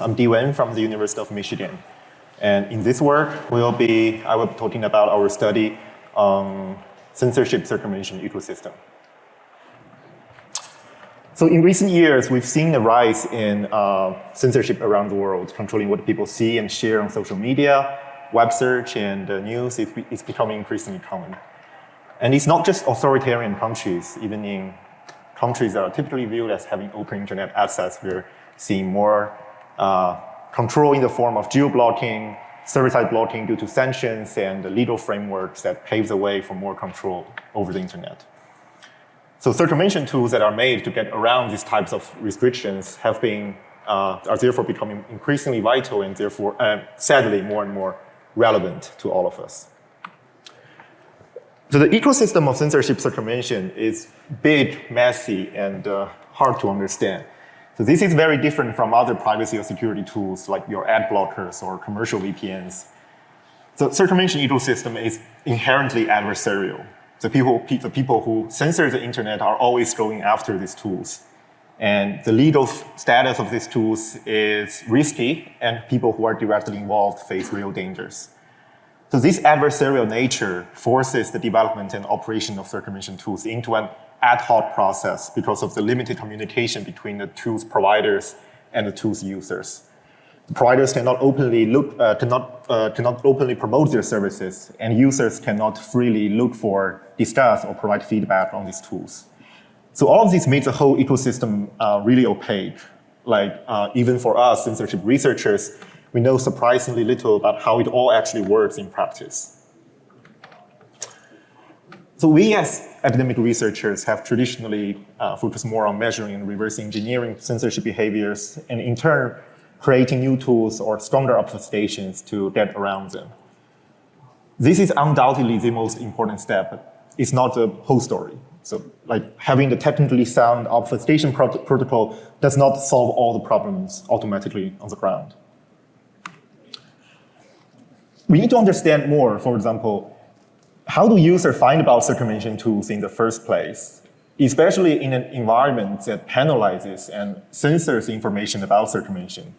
I'm Diwen from the University of Michigan. And in this work, I will be talking about our study on censorship circumvention ecosystem. So in recent years, we've seen a rise in censorship around the world, controlling what people see and share on social media, web search, and news. It's becoming increasingly common. And it's not just authoritarian countries. Even in countries that are typically viewed as having open internet access, we're seeing more control in the form of geo-blocking, server-side blocking due to sanctions, and legal frameworks that paves the way for more control over the internet. So circumvention tools that are made to get around these types of restrictions are therefore becoming increasingly vital and therefore, sadly, more and more relevant to all of us. So the ecosystem of censorship circumvention is big, messy, and hard to understand. So this is very different from other privacy or security tools like your ad blockers or commercial VPNs. The circumvention ecosystem is inherently adversarial. The people who censor the internet are always going after these tools. And the legal status of these tools is risky, and people who are directly involved face real dangers. So this adversarial nature forces the development and operation of circumvention tools into an ad hoc process because of the limited communication between the tools providers and the tools users. The providers cannot openly promote their services, and users cannot freely look for, discuss, or provide feedback on these tools. So all of this makes the whole ecosystem really opaque. Even for us, censorship researchers, we know surprisingly little about how it all actually works in practice. So we as academic researchers have traditionally focused more on measuring and reverse engineering censorship behaviors, and in turn, creating new tools or stronger obfuscations to get around them. This is undoubtedly the most important step, but it's not the whole story. So having the technically sound obfuscation protocol does not solve all the problems automatically on the ground. We need to understand more, for example, how do users find about circumvention tools in the first place, especially in an environment that penalizes and censors information about circumvention?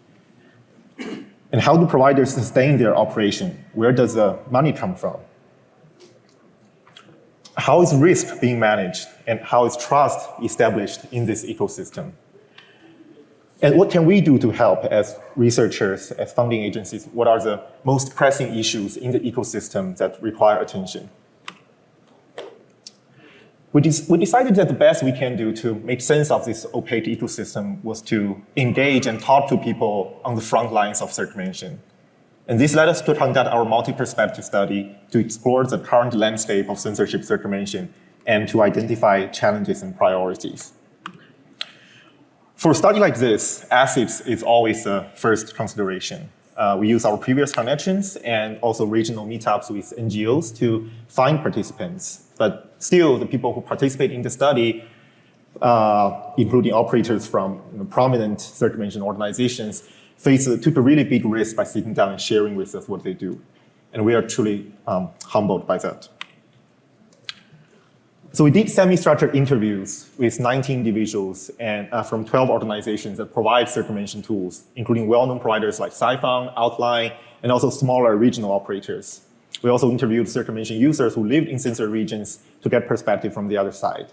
And how do providers sustain their operation? Where does the money come from? How is risk being managed, and how is trust established in this ecosystem? And what can we do to help as researchers, as funding agencies? What are the most pressing issues in the ecosystem that require attention? We decided that the best we can do to make sense of this opaque ecosystem was to engage and talk to people on the front lines of circumvention. And this led us to conduct our multi-perspective study to explore the current landscape of censorship circumvention and to identify challenges and priorities. For a study like this, ethics is always the first consideration. We use our previous connections and also regional meetups with NGOs to find participants. But still, the people who participate in the study, including operators from prominent circumvention organizations, took a really big risk by sitting down and sharing with us what they do. And we are truly humbled by that. So we did semi-structured interviews with 19 individuals and from 12 organizations that provide circumvention tools, including well-known providers like Sci-Fund, Outline, and also smaller regional operators. We also interviewed circumvention users who lived in censored regions to get perspective from the other side.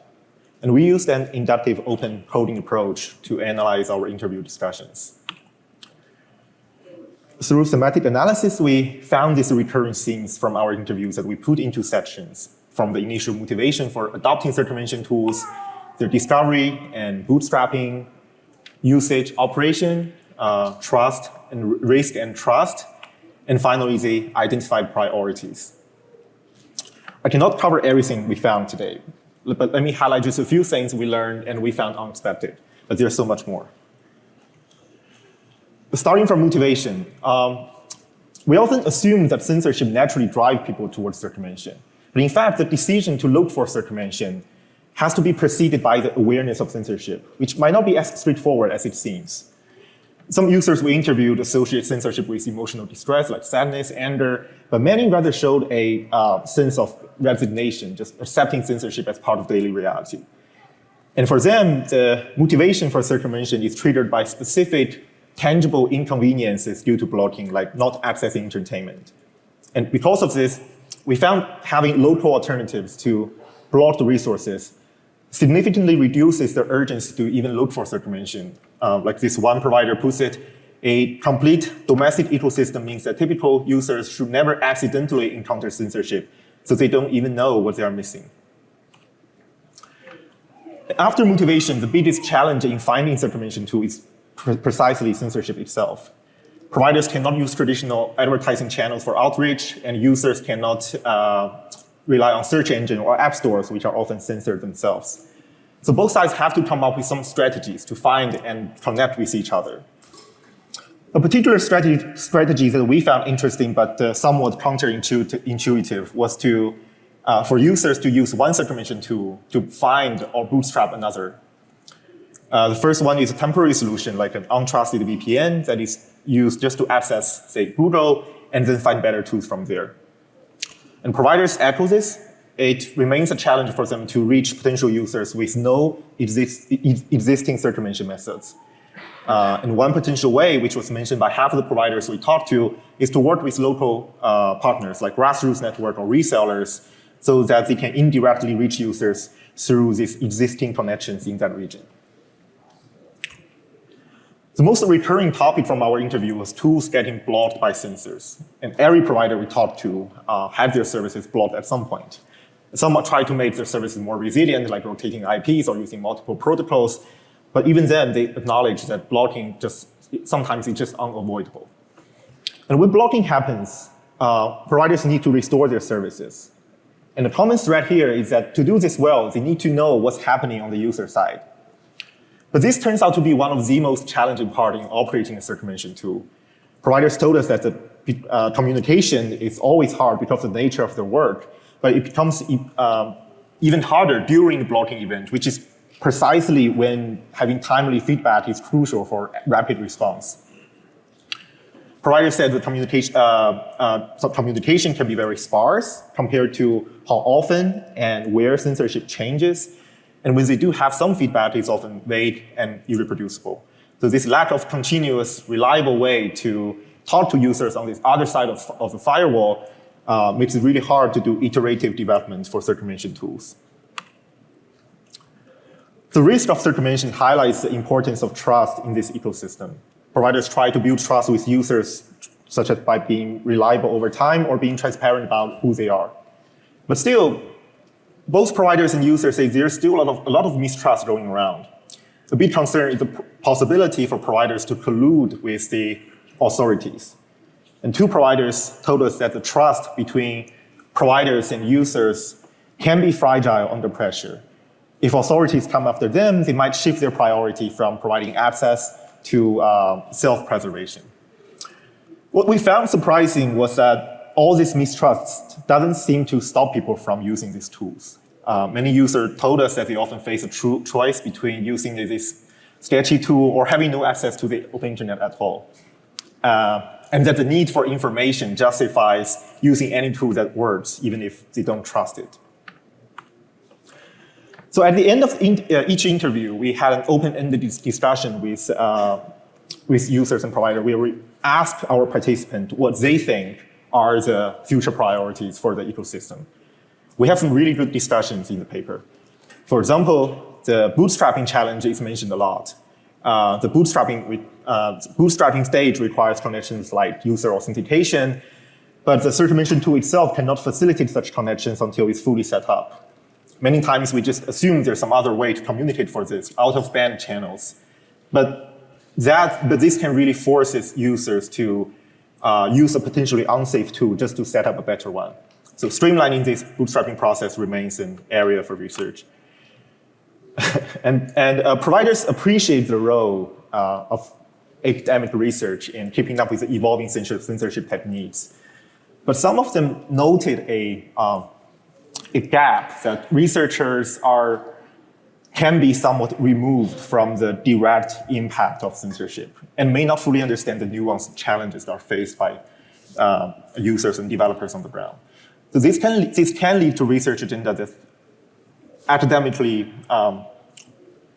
And we used an inductive open coding approach to analyze our interview discussions. Through thematic analysis, we found these recurring themes from our interviews that we put into sections, from the initial motivation for adopting circumvention tools, their discovery and bootstrapping, usage, operation, trust, and risk and trust, and finally, the identified priorities. I cannot cover everything we found today, but let me highlight just a few things we learned and we found unexpected, but there's so much more. Starting from motivation, we often assume that censorship naturally drives people towards circumvention. But in fact, the decision to look for circumvention has to be preceded by the awareness of censorship, which might not be as straightforward as it seems. Some users we interviewed associate censorship with emotional distress, like sadness, anger, but many rather showed a sense of resignation, just accepting censorship as part of daily reality. And for them, the motivation for circumvention is triggered by specific tangible inconveniences due to blocking, like not accessing entertainment. And because of this, we found having local alternatives to block the resources significantly reduces the urgency to even look for circumvention. Like this one provider puts it, a complete domestic ecosystem means that typical users should never accidentally encounter censorship, so they don't even know what they are missing. After motivation, the biggest challenge in finding circumvention tool is precisely censorship itself. Providers cannot use traditional advertising channels for outreach, and users cannot rely on search engine or app stores, which are often censored themselves. So both sides have to come up with some strategies to find and connect with each other. A particular strategy that we found interesting but somewhat counterintuitive was for users to use one circumvention tool to find or bootstrap another. The first one is a temporary solution, like an untrusted VPN that is used just to access, say, Google, and then find better tools from there. And providers echo this. It remains a challenge for them to reach potential users with no existing circumvention methods. And one potential way, which was mentioned by half of the providers we talked to, is to work with local partners like grassroots network or resellers so that they can indirectly reach users through these existing connections in that region. The most recurring topic from our interview was tools getting blocked by censors. And every provider we talked to had their services blocked at some point. Some try to make their services more resilient, like rotating IPs or using multiple protocols. But even then, they acknowledge that blocking sometimes it's just unavoidable. And when blocking happens, providers need to restore their services. And the common thread here is that to do this well, they need to know what's happening on the user side. But this turns out to be one of the most challenging part in operating a circumvention tool. Providers told us that the communication is always hard because of the nature of their work, but it becomes even harder during the blocking event, which is precisely when having timely feedback is crucial for rapid response. Providers said the communication can be very sparse compared to how often and where censorship changes. And when they do have some feedback, it's often vague and irreproducible. So this lack of continuous, reliable way to talk to users on this other side of the firewall makes it really hard to do iterative development for circumvention tools. The risk of circumvention highlights the importance of trust in this ecosystem. Providers try to build trust with users, such as by being reliable over time or being transparent about who they are. But still, both providers and users say there's still a lot of mistrust going around. A big concern is the possibility for providers to collude with the authorities. And two providers told us that the trust between providers and users can be fragile under pressure. If authorities come after them, they might shift their priority from providing access to self-preservation. What we found surprising was that all this mistrust doesn't seem to stop people from using these tools. Many users told us that they often face a true choice between using this sketchy tool or having no access to the open internet at all. And that the need for information justifies using any tool that works, even if they don't trust it. So at the end of each interview, we had an open-ended discussion with users and providers where we asked our participants what they think are the future priorities for the ecosystem. We have some really good discussions in the paper. For example, the bootstrapping challenge is mentioned a lot. The bootstrapping stage requires connections like user authentication, but the circumvention tool itself cannot facilitate such connections until it's fully set up. Many times we just assume there's some other way to communicate for this, out-of-band channels. But this can really force its users to use a potentially unsafe tool just to set up a better one. So streamlining this bootstrapping process remains an area for research. and providers appreciate the role of academic research in keeping up with the evolving censorship techniques. But some of them noted a gap that researchers can be somewhat removed from the direct impact of censorship and may not fully understand the nuanced challenges that are faced by users and developers on the ground. So this can lead to research agenda that academically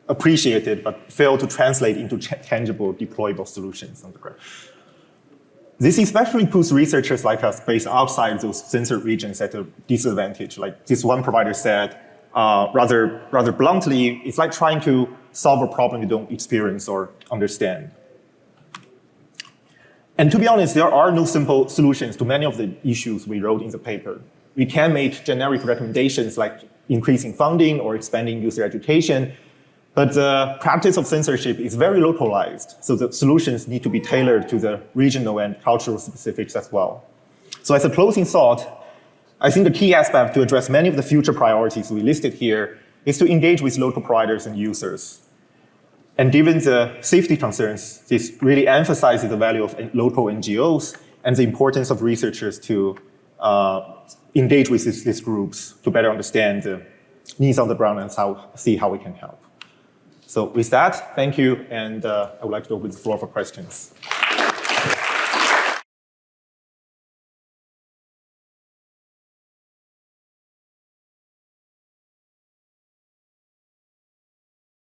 appreciated but fail to translate into tangible, deployable solutions on the ground. This especially puts researchers like us based outside those censored regions at a disadvantage. Like this one provider said, rather bluntly, it's like trying to solve a problem you don't experience or understand. And to be honest, there are no simple solutions to many of the issues we wrote in the paper. We can make generic recommendations like increasing funding or expanding user education, but the practice of censorship is very localized, so the solutions need to be tailored to the regional and cultural specifics as well. So as a closing thought, I think the key aspect to address many of the future priorities we listed here is to engage with local providers and users. And given the safety concerns, this really emphasizes the value of local NGOs and the importance of researchers to engage with these groups to better understand the needs on the ground and see how we can help. So with that, thank you, and I would like to open the floor for questions.